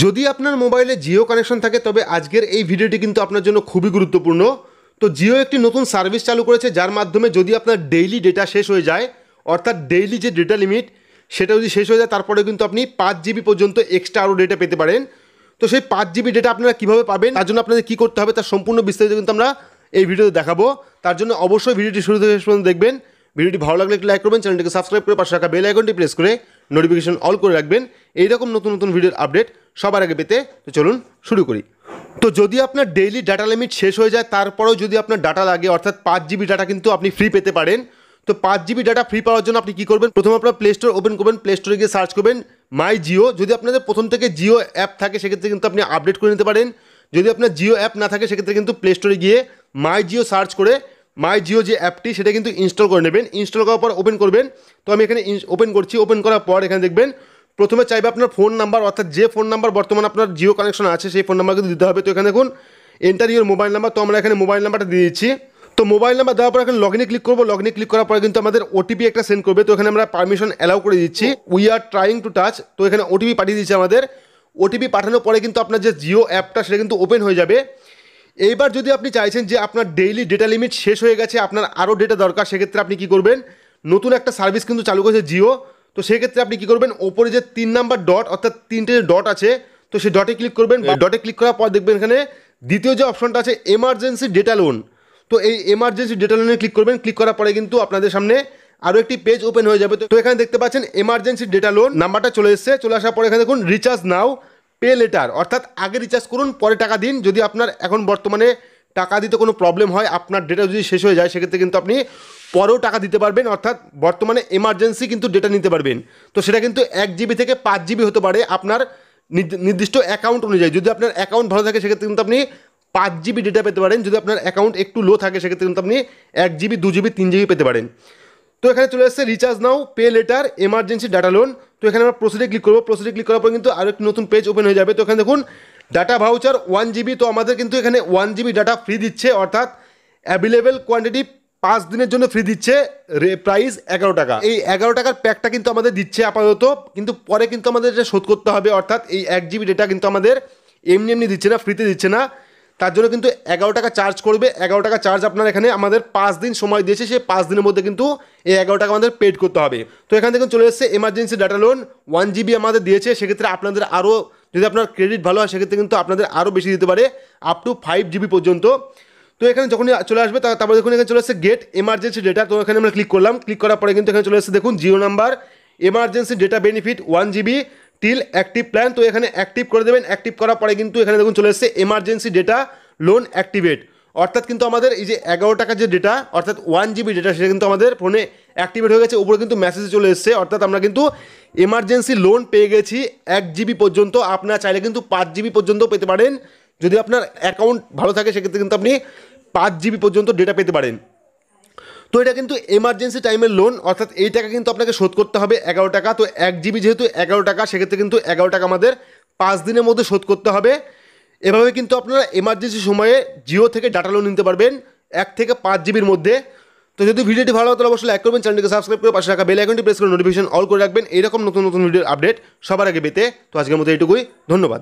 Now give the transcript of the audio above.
যদি আপনার মোবাইলে জিও কানেকশন থাকে তবে আজকের এই ভিডিওটি কিন্তু আপনার জন্য খুবই গুরুত্বপূর্ণ। তো জিও একটি নতুন সার্ভিস চালু করেছে, যার মাধ্যমে যদি আপনার ডেইলি ডেটা শেষ হয়ে যায়, অর্থাৎ ডেইলি যে ডেটা লিমিট সেটা যদি শেষ হয়ে যায়, তারপরে কিন্তু আপনি 5 জিবি পর্যন্ত এক্সট্রা আরও ডেটা পেতে পারেন। তো সেই 5 জিবি ডেটা আপনারা কীভাবে পাবেন, তার জন্য আপনাদের কী করতে হবে তার সম্পূর্ণ বিস্তারিত কিন্তু আমরা এই ভিডিওতে দেখাবো। তার জন্য অবশ্যই ভিডিওটি শুরু থেকে শেষ পর্যন্ত দেখবেন। ভিডিওটি ভালো লাগলে একটু লাইক করবেন, চ্যানেলটিকে সাবস্ক্রাইব করে পাশে রাখা বেল আইকনটি প্রেস করে নোটিফিকেশন অল করে রাখবেন এইরকম নতুন নতুন ভিডিওর আপডেট সবার আগে পেতে। তো চলুন শুরু করি। তো যদি আপনার ডেইলি ডাটা লিমিট শেষ হয়ে যায়, তারপরেও যদি আপনার ডাটা লাগে, অর্থাৎ 5 জিবি ডাটা কিন্তু আপনি ফ্রি পেতে পারেন। তো 5 জিবি ডাটা ফ্রি পাওয়ার জন্য আপনি কী করবেন, প্রথমে আপনার প্লে স্টোর ওপেন করবেন, প্লে স্টোরে গিয়ে সার্চ করবেন মাই জিও। যদি আপনাদের প্রথম থেকে জিও অ্যাপ থাকে সেক্ষেত্রে কিন্তু আপনি আপডেট করে নিতে পারেন। যদি আপনার জিও অ্যাপ না থাকে সেক্ষেত্রে কিন্তু প্লে স্টোরে গিয়ে মাই জিও সার্চ করে মাই জিও যে অ্যাপটি সেটা কিন্তু ইনস্টল করে নেবেন। ইনস্টল করার পর ওপেন করবেন। তো আমি এখানে ওপেন করছি। ওপেন করার পর এখানে দেখবেন প্রথমে চাইবে আপনার ফোন নাম্বার, অর্থাৎ যে ফোন নাম্বার বর্তমানে আপনার জিও কানেকশন আছে সেই ফোন নাম্বার কিন্তু দিতে হবে। তো এখানে দেখুন এন্টার ইউর মোবাইল নাম্বার, তো আমরা এখানে মোবাইল নাম্বারটা দিয়ে দিচ্ছি। তো মোবাইল নাম্বার দেওয়ার পর এখানে লগইনে ক্লিক করবো। লগইনে ক্লিক করার পরে কিন্তু আমাদের ওটিপি একটা সেন্ড করবে। তো এখানে আমরা পারমিশন অ্যালাউ করে দিচ্ছি, we are trying to touch. তো এখানে ওটিপি পাঠিয়ে দিচ্ছে আমাদের। ওটিপি পাঠানোর পরে কিন্তু আপনার যে জিও অ্যাপটা সেটা কিন্তু ওপেন হয়ে যাবে। এইবার যদি আপনি চাইছেন যে আপনার ডেইলি ডেটা লিমিট শেষ হয়ে গেছে, আপনার আরও ডেটা দরকার, সেক্ষেত্রে আপনি কী করবেন, নতুন একটা সার্ভিস কিন্তু চালু করেছে জিও। তো সেক্ষেত্রে আপনি কী করবেন, ওপরে যে 3 নাম্বার ডট, অর্থাৎ 3টে ডট আছে, তো সেই ডটে ক্লিক করবেন। ডটে ক্লিক করার পর দেখবেন এখানে দ্বিতীয় যে অপশনটা আছে এমার্জেন্সি ডেটা লোন। তো এই এমার্জেন্সি ডেটা লোনে ক্লিক করবেন। ক্লিক করার পরে কিন্তু আপনাদের সামনে আরও একটি পেজ ওপেন হয়ে যাবে। তো এখানে দেখতে পাচ্ছেন এমার্জেন্সি ডেটা লোন নাম্বারটা চলে এসেছে। চলে আসার পরে এখানে দেখুন রিচার্জ নাও পে লেটার, অর্থাৎ আগে রিচার্জ করুন পরে টাকা দিন। যদি আপনার এখন বর্তমানে টাকা দিতে কোনো প্রবলেম হয়, আপনার ডেটা যদি শেষ হয়ে যায়, সেক্ষেত্রে কিন্তু আপনি পরেও টাকা দিতে পারবেন, অর্থাৎ বর্তমানে এমার্জেন্সি কিন্তু ডেটা নিতে পারবেন। তো সেটা কিন্তু 1 জিবি থেকে 5 জিবি হতে পারে আপনার নির্দিষ্ট অ্যাকাউন্ট অনুযায়ী। যদি আপনার অ্যাকাউন্ট ভালো থাকে সেক্ষেত্রে কিন্তু আপনি 5 জিবি ডেটা পেতে পারেন। যদি আপনার অ্যাকাউন্ট একটু লো থাকে সেক্ষেত্রে কিন্তু আপনি 1 জিবি 2 জিবি 3 জিবি পেতে পারেন। তো এখানে চলে আসছে রিচার্জ নাও pay letter emergency data loan. তো এখানে আমরা প্রসিডে ক্লিক করবো। প্রসিডে ক্লিক করার পর কিন্তু আরও একটি নতুন পেজ ওপেন হয়ে যাবে। তো এখানে দেখুন ডাটা ভাউচার 1 জিবি। তো আমাদের কিন্তু এখানে 1 জিবি ডাটা ফ্রি দিচ্ছে, অর্থাৎ অ্যাভেলেবেল কোয়ান্টিটি 5 দিনের জন্য ফ্রি দিচ্ছে। প্রাইস 11 টাকা। এই 11 টাকার প্যাকটা কিন্তু আমাদের দিচ্ছে আপাতত, কিন্তু পরে কিন্তু আমাদের এটা শোধ করতে হবে। অর্থাৎ এই 1 জিবি ডেটা কিন্তু আমাদের এমনি এমনি দিচ্ছে না, ফ্রিতে দিচ্ছে না। তার জন্য কিন্তু 11 টাকা চার্জ করবে। 11 টাকা চার্জ আপনার এখানে আমাদের 5 দিন সময় দিয়েছে, সেই 5 দিনের মধ্যে কিন্তু এই 11 টাকা আমাদের পেড করতে হবে। তো এখান থেকে চলে এসেছে এমার্জেন্সি ডাটা লোন 1 জিবি আমাদের দিয়েছে। সেক্ষেত্রে আপনাদের আরও, যদি আপনার ক্রেডিট ভালো হয় সেক্ষেত্রে কিন্তু আপনাদের আরও বেশি দিতে পারে, আপ টু 5 জিবি পর্যন্ত। তো এখানে যখনই চলে আসবে তারপরে দেখুন এখানে চলে আসছে গেট এমার্জেন্সি ডেটা। তো এখানে আমরা ক্লিক করলাম। ক্লিক করার পরে কিন্তু এখানে চলে আসছে দেখুন Jio number emergency data benefit 1 GB till active plan. তো এখানে অ্যাক্টিভ করে দেবেন। অ্যাক্টিভ করার পরে কিন্তু এখানে দেখুন চলে এসছে এমার্জেন্সি ডেটা লোন অ্যাক্টিভেট, অর্থাৎ কিন্তু আমাদের এই যে 11 টাকার যে ডেটা, অর্থাৎ 1 জিবি ডেটা, সেটা কিন্তু আমাদের ফোনে অ্যাক্টিভেট হয়ে গেছে। উপরে কিন্তু মেসেজ চলে এসছে, অর্থাৎ আমরা কিন্তু এমার্জেন্সি লোন পেয়ে গেছি 1 জিবি পর্যন্ত। আপনারা চাইলে কিন্তু 5 জিবি পর্যন্ত পেতে পারেন। যদি আপনার অ্যাকাউন্ট ভালো থাকে সেক্ষেত্রে কিন্তু আপনি 5 জিবি পর্যন্ত ডেটা পেতে পারেন। তো এটা কিন্তু এমার্জেন্সি টাইমের লোন, অর্থাৎ এই টাকা কিন্তু আপনাকে শোধ করতে হবে 11 টাকা। তো 1 জিবি যেহেতু 11 টাকা, সেক্ষেত্রে কিন্তু 11 টাকা আমাদের 5 দিনের মধ্যে শোধ করতে হবে। এভাবে কিন্তু আপনারা এমার্জেন্সি সময়ে জিও থেকে ডাটা লোন নিতে পারবেন 1 থেকে 5 জিবির মধ্যে। তো যদি ভিডিওটি ভালো হয় তাহলে অবশ্যই লাইক করবেন, চ্যানেলটিকে সাবস্ক্রাইব করে পাশে রাখা বেল আইকনটি প্রেস করে নোটিফিকেশন অল করে রাখবেন এইরকম নতুন নতুন ভিডিওর আপডেট সবার আগে পেতে। তো আজকের মতো এইটুকুই, ধন্যবাদ।